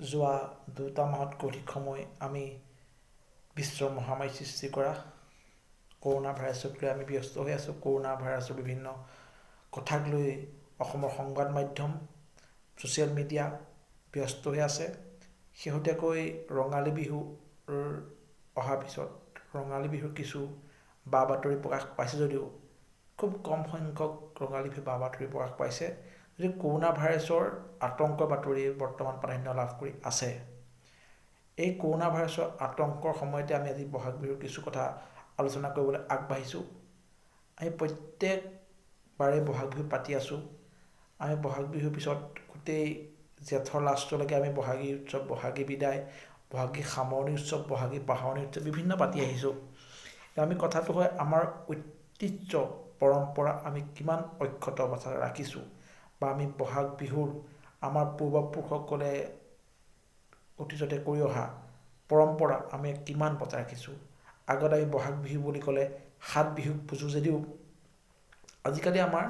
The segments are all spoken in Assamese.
যোৱা 2টা মাহতকৈ অধিক সময় আমি বিশ্বৰ মহামাৰী সৃষ্টি কৰা কৰোনা ভাইৰাছক লৈ আমি ব্যস্ত হৈ আছোঁ। কৰোনা ভাইৰাছৰ বিভিন্ন কথাক লৈ অসমৰ সংবাদ মাধ্যম ছ'চিয়েল মিডিয়া ব্যস্ত হৈ আছে। শেহতীয়াকৈ ৰঙালী বিহুৰ অহাৰ পিছত ৰঙালী বিহুৰ কিছু বা বাতৰি প্ৰকাশ পাইছে যদিও খুব কম সংখ্যক ৰঙালী বিহু বা বাতৰি প্ৰকাশ পাইছে, যদিও কৰোনা ভাইৰাছৰ আতংকৰ বাতৰি বৰ্তমান প্ৰাধান্য লাভ কৰি আছে। এই কৰোনা ভাইৰাছৰ আতংকৰ সময়তে আমি আজি বহাগ বিহুৰ কিছু কথা আলোচনা কৰিবলৈ আগবাঢ়িছোঁ। আমি প্ৰত্যেকবাৰে বহাগ বিহু পাতি আছোঁ। আমি বহাগ বিহুৰ পিছত গোটেই জেঠৰ লাষ্টলৈকে আমি বহাগী উৎসৱ, বহাগী বিদায়, বহাগী সামৰণি উৎসৱ, বহাগী পাহৰণি উৎসৱ বিভিন্ন পাতি আহিছোঁ। আমি কথাটো হয় আমাৰ ঐতিহ্য পৰম্পৰা আমি কিমান অক্ষত অৱস্থাত ৰাখিছোঁ, বা আমি বহাগ বিহুৰ আমাৰ পূৰ্বপুৰুষসকলে অতীততে কৰি অহা পৰম্পৰা আমি কিমান বজাই ৰাখিছোঁ। আগত আমি বহাগ বিহু বুলি ক'লে 7 বিহুক বুজোঁ যদিও আজিকালি আমাৰ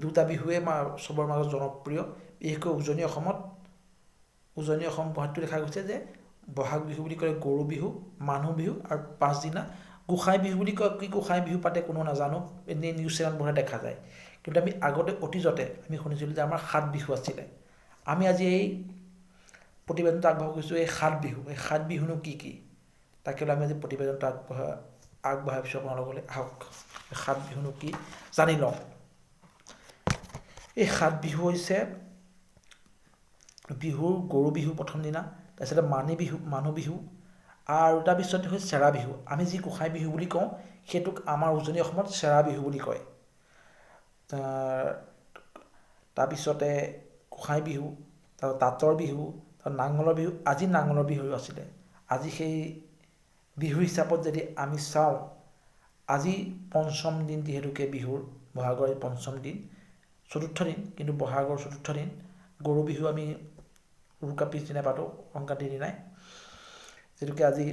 2টা বিহুৱে চবৰ মাজত জনপ্ৰিয়। বিশেষকৈ উজনি অসম গুৱাহাটীত দেখা গৈছে যে বহাগ বিহু বুলি ক'লে গৰু বিহু, মানুহ বিহু আৰু পাছদিনা গোসাই বিহু বুলি কয়। কি গোসাই বিহু পাতে কোনো নাজানো, এনেই নিউজ চেনেলবোৰহে দেখা যায়। কিন্তু আমি আগতে অতীজতে আমি শুনিছিলোঁ যে আমাৰ 7 বিহু আছিলে। আমি আজি এই প্ৰতিবেদনটো আগবঢ়াইছোঁ এই 7 বিহু। এই 7 বিহুনো কি কি তাকে লৈ আমি আজি প্ৰতিবেদনটো আগবঢ়াইছোঁ আপোনালোকলৈ। আহক 7 বিহুনো কি জানি লওঁ। এই 7 বিহু হৈছে বিহুৰ গৰু বিহু প্ৰথম দিনা, তাৰপিছতে মানুহ বিহু, আৰু তাৰপিছতে হৈছে চেৰা বিহু। আমি যি গোসাই বিহু বুলি কওঁ সেইটোক আমাৰ উজনি অসমত চেৰা বিহু বুলি কয়। তাৰপিছতে গোসাই বিহু, তাৰপিছত তাঁতৰ বিহু, নাঙলৰ বিহু। আজি নাঙলৰ বিহু আছিলে। আজি সেই বিহু হিচাপত যদি আমি চাওঁ, আজি পঞ্চম দিন যিহেতুকে বিহুৰ, বহাগৰ পঞ্চম দিন, চতুৰ্থ দিন, কিন্তু বহাগৰ চতুৰ্থ দিন। গৰু বিহু আমি উৰুকা পিছদিনাই পাতোঁ, সংক্ৰান্তিৰ দিনাই। যিহেতুকে আজি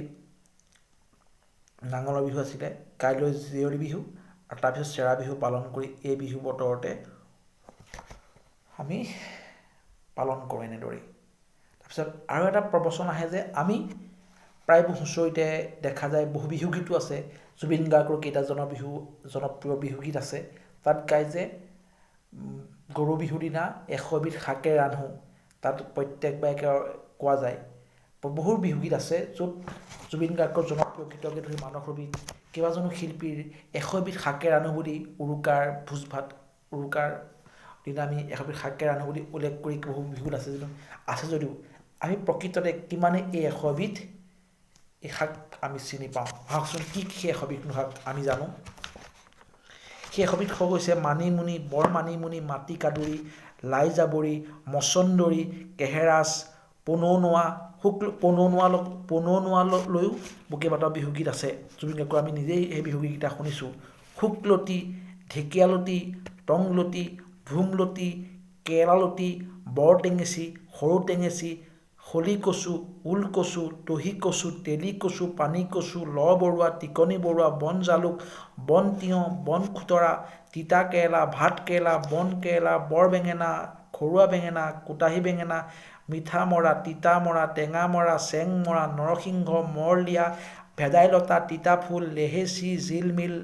নাঙলৰ বিহু আছিলে, কাইলৈ জীয়ৰী বিহু, আৰু তাৰপিছত চেৰা বিহু পালন কৰি এই বিহু বতৰতে আমি পালন কৰোঁ এনেদৰেই। তাৰপিছত আৰু এটা প্ৰবচন আহে যে আমি প্ৰায়বোৰ হুঁচৰিতে দেখা যায়, বহু বিহুগীতো আছে। জুবিন গাৰ্গৰ কেইটা জনপ্ৰিয় বিহুগীত আছে। তাত গায় যে গৰু বিহুৰ দিনা 100 এবিধ শাকে ৰান্ধোঁ। তাত প্ৰত্যেকবাৰে কোৱা যায়। বহু বিহুগীত আছে য'ত জুবিন গাৰ্গৰ জনপ্ৰিয় গীতকে ধৰি মানসৰবীৰ কেইবাজনো শিল্পীৰ 100 এবিধ শাকে ৰান্ধোঁ বুলি উৰুকাৰ দিনা আমি 100 এবিধ শাকে ৰান্ধোঁ বুলি উল্লেখ কৰি বহু বিহুত আছে যদিও আমি প্ৰকৃততে কিমানে এই 100 এবিধ এই শাক আমি চিনি পাওঁ। আহকচোন কি সেই 100 বিধ শাক আমি জানো। সেই 100 বিধ শাক হৈছে মানিমুনি, বৰ মানিমুনি, মাটিকাদুৰি, লাই জাবৰি, মচন্দৰী, কেহেৰাজ, পনৌনোৱালৈও কেইবাটাও বিহুগীত আছে। জুবিন গাৰ্গৰ আমি নিজেই এই বিহুগীতকেইটা শুনিছোঁ। শুকলতি, ঢেকীয়ালতি, টংলতি, ভোমলতি, কেৰালতি, বৰ টেঙেচি, সৰু টেঙেচি, খলি কচু, ওলকচু, দহি কচু, তেলী কচু, পানী কচু, লৰ বৰুৱা, টিকনি বৰুৱা, বন জালুক, বন তিয়ঁহ, বন খুতৰা, তিতা কেৰেলা, ভাত কেৰেলা, বন কেৰেলা, বৰ বেঙেনা, ঘৰুৱা বেঙেনা, কোটাহী বেঙেনা, মিঠা মৰা, তিতা মৰা, টেঙা মৰা, চেং মৰা, নৰসিংহ, মৰলীয়া, ভেদাইলতা, তিতা ফুল, লেহেচি, জিলমিল,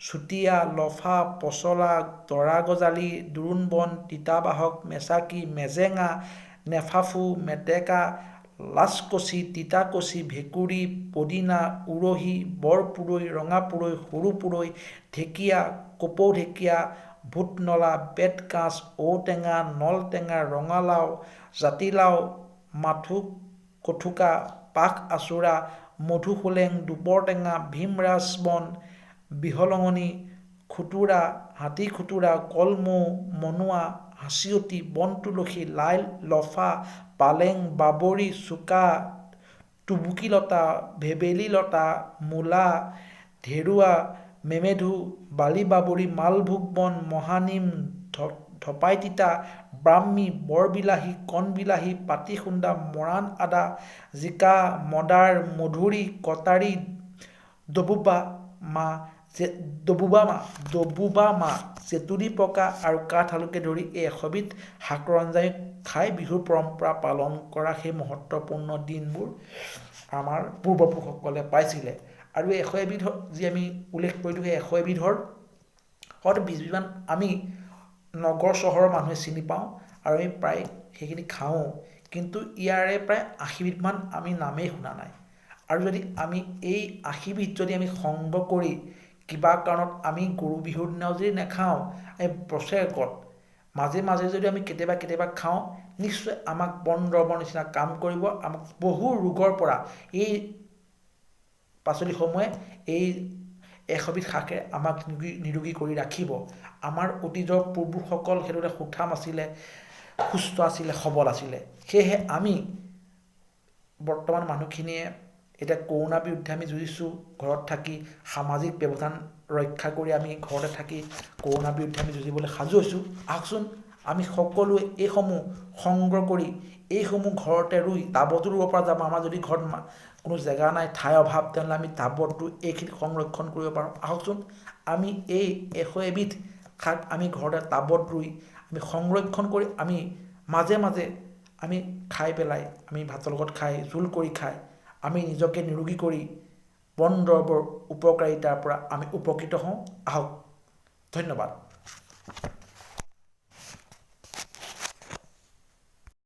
চুতীয়া, লফা, পচলা, তৰা গজালি, দোৰোণ বন, তিতাবাহক, মেচাকি, মেজেঙা, নেফাফু, মেটেকা, লাচকচি, তিতাকচি, ভেকুৰী, পদিনা, উৰহি, বৰ পুৰৈ, ৰঙা পুৰৈ, সৰু পুৰৈ, ঢেকীয়া, কপৌ ঢেকীয়া, ভোটনলা, বেতগাজ, ঔটেঙা, নলটেঙা, ৰঙালাও, জাতিলাও, মাথো কঠুকা, পাখ আচোৰা, মধুসোলেং, দুপৰ টেঙা, ভীমৰাজ বন, বিহলঙনি, খুতুৰা, হাতী খুতুৰা, কলমৌ, মনুৱা, হাচিয়তি, বন তুলসী, লাই, লফা, পালেং, বাবৰি, চুকা, টুবুকি লতা, ভেবেলী লতা, মূলা, ঢেৰুৱা, মেমেধু, বালি বাবৰি, মালভোগ বন, মহানিম, ধপাই তিতা, ব্ৰাহ্মী, বৰবিলাহী, কণবিলাহী, পাতিসুন্দা, মৰাণ আদা, জিকা, মদাৰ, মধুৰি, কটাৰী, দবুবা, ডবুবা মাহ, চেতুৰী পকা আৰু কাঠআলুকে ধৰি এই 100বিধ শাকৰ আঞ্জাই খাই বিহুৰ পৰম্পৰা পালন কৰা সেই মহত্বপূৰ্ণ দিনবোৰ আমাৰ পূৰ্বপুৰুষসকলে পাইছিলে। আৰু এই 100 এবিধৰ যি আমি উল্লেখ কৰিলোঁ, সেই 100 এবিধৰ হয়তো 20বিধমান আমি নগৰ চহৰৰ মানুহে চিনি পাওঁ আৰু আমি প্ৰায় সেইখিনি খাওঁ, কিন্তু ইয়াৰে প্ৰায় 80বিধমান আমি নামেই শুনা নাই। আৰু যদি আমি এই 80বিধ যদি আমি সংগ্ৰহ কৰি কিবা কাৰণত আমি গৰু বিহুৰ দিনাও যদি নাখাওঁ, এই বছৰেকত মাজে মাজে যদি আমি কেতিয়াবা খাওঁ, নিশ্চয় আমাক বন দৰৱৰ নিচিনা কাম কৰিব। আমাক বহু ৰোগৰ পৰা এই পাচলিসমূহে, এই 100বিধ শাকে আমাক নিৰোগী কৰি ৰাখিব। আমাৰ অতীজৰ পূৰ্বপুৰুষসকল সেইদৰে সুঠাম আছিলে, সুস্থ আছিলে, সবল আছিলে। সেয়েহে আমি বৰ্তমান মানুহখিনিয়ে এতিয়া কৰোণাৰ বিৰুদ্ধে আমি যুঁজিছোঁ ঘৰত থাকি, সামাজিক ব্যৱধান ৰক্ষা কৰি আমি ঘৰতে থাকি কৰোণাৰ বিৰুদ্ধে আমি যুঁজিবলৈ সাজু হৈছোঁ। আহকচোন আমি সকলোৱে এইসমূহ সংগ্ৰহ কৰি, এইসমূহ ঘৰতে ৰুই টাবতো ৰুব পৰা যাব। আমাৰ যদি ঘৰত কোনো জেগা নাই, ঠাইৰ অভাৱ, তেনেহ'লে আমি টাবত ৰুই এইখিনি সংৰক্ষণ কৰিব পাৰোঁ। আহকচোন আমি এই 100 এবিধ শাক আমি ঘৰতে টাবত ৰুই আমি সংৰক্ষণ কৰি আমি মাজে মাজে আমি খাই পেলাই, আমি ভাতৰ লগত খাই, জোল কৰি খাই আমি নিজকে নিৰোগী কৰি বন দৰৱৰ উপকাৰিতাৰ পৰা আমি উপকৃত হওঁ। আহক, ধন্যবাদ।